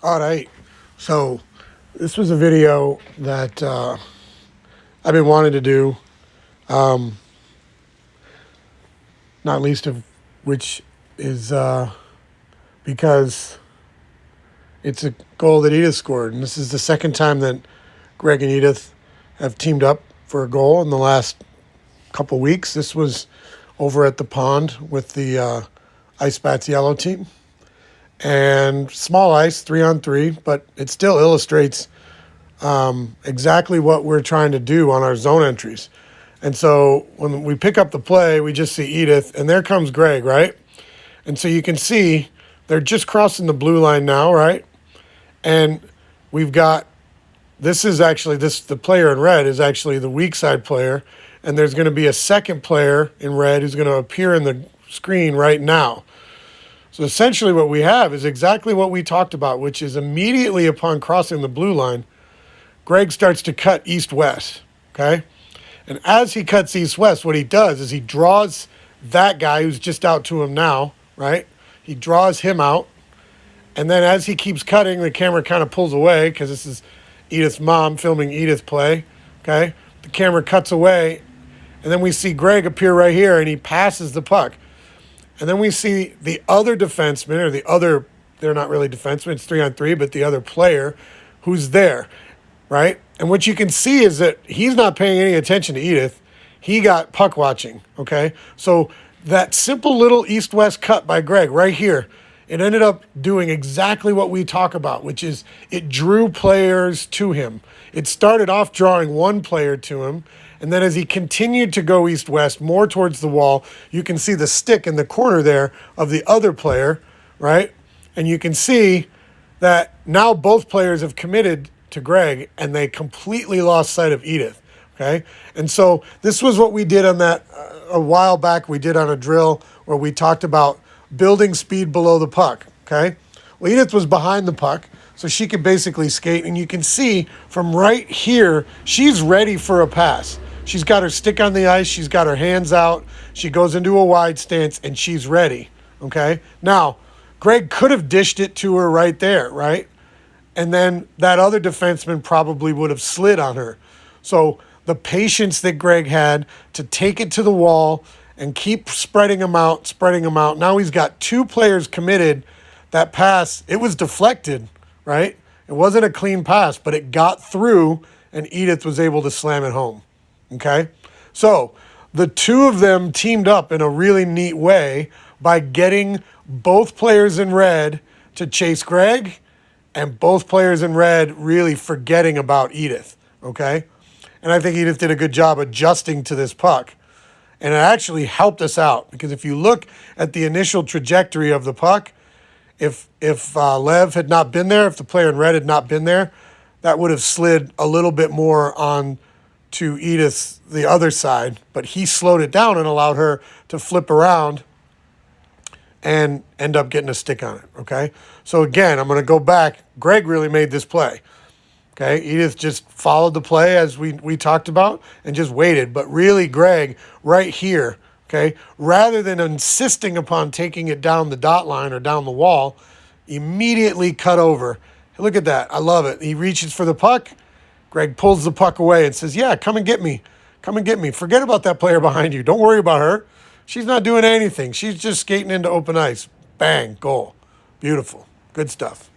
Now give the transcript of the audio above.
All right. So this was a video that I've been wanting to do, not least of which is because it's a goal that Edith scored. And this is the second time that Greg and Edith have teamed up for a goal in the last couple weeks. This was over at the pond with the Ice Bats Yellow team. And small ice, 3-on-3, but it still illustrates exactly what we're trying to do on our zone entries. And so when we pick up the play, we just see Edith, and there comes Greg, right? And so you can see they're just crossing the blue line now, right? And we've got, the player in red is actually the weak side player, and there's going to be a second player in red who's going to appear in the screen right now. So essentially what we have is exactly what we talked about, which is immediately upon crossing the blue line, Greg starts to cut east-west, okay? And as he cuts east-west, what he does is he draws that guy who's just out to him now, right? He draws him out. And then as he keeps cutting, the camera kind of pulls away because this is Edith's mom filming Edith play, okay? The camera cuts away, and then we see Greg appear right here, and he passes the puck. And then we see the other defenseman, or they're not really defensemen, it's 3-on-3, but the other player who's there, right? And what you can see is that he's not paying any attention to Edith. He got puck watching, okay? So that simple little east-west cut by Greg right here, it ended up doing exactly what we talk about, which is it drew players to him. It started off drawing one player to him, and then as he continued to go east-west, more towards the wall, you can see the stick in the corner there of the other player, right? And you can see that now both players have committed to Greg, and they completely lost sight of Edith, okay? And so this was what we did on that a while back. We did on a drill where we talked about building speed below the puck, okay? Well, Edith was behind the puck, so she could basically skate, and you can see from right here, she's ready for a pass. She's got her stick on the ice. She's got her hands out. She goes into a wide stance, and she's ready, okay? Now, Greg could have dished it to her right there, right? And then that other defenseman probably would have slid on her. So the patience that Greg had to take it to the wall and keep spreading them out. Now he's got two players committed. That pass, it was deflected, right? It wasn't a clean pass, but it got through, and Edith was able to slam it home. Okay, so the two of them teamed up in a really neat way by getting both players in red to chase Greg and both players in red really forgetting about Edith, okay? And I think Edith did a good job adjusting to this puck. And it actually helped us out because if you look at the initial trajectory of the puck, if Lev had not been there, if the player in red had not been there, that would have slid a little bit more on to Edith's, the other side, but he slowed it down and allowed her to flip around and end up getting a stick on it, okay? So again, I'm going to go back. Greg really made this play, okay? Edith just followed the play as we talked about and just waited, but really Greg right here, okay, rather than insisting upon taking it down the dot line or down the wall, immediately cut over. Look at that. I love it. He reaches for the puck. Greg pulls the puck away and says, yeah, come and get me. Come and get me. Forget about that player behind you. Don't worry about her. She's not doing anything. She's just skating into open ice. Bang, goal. Beautiful. Good stuff.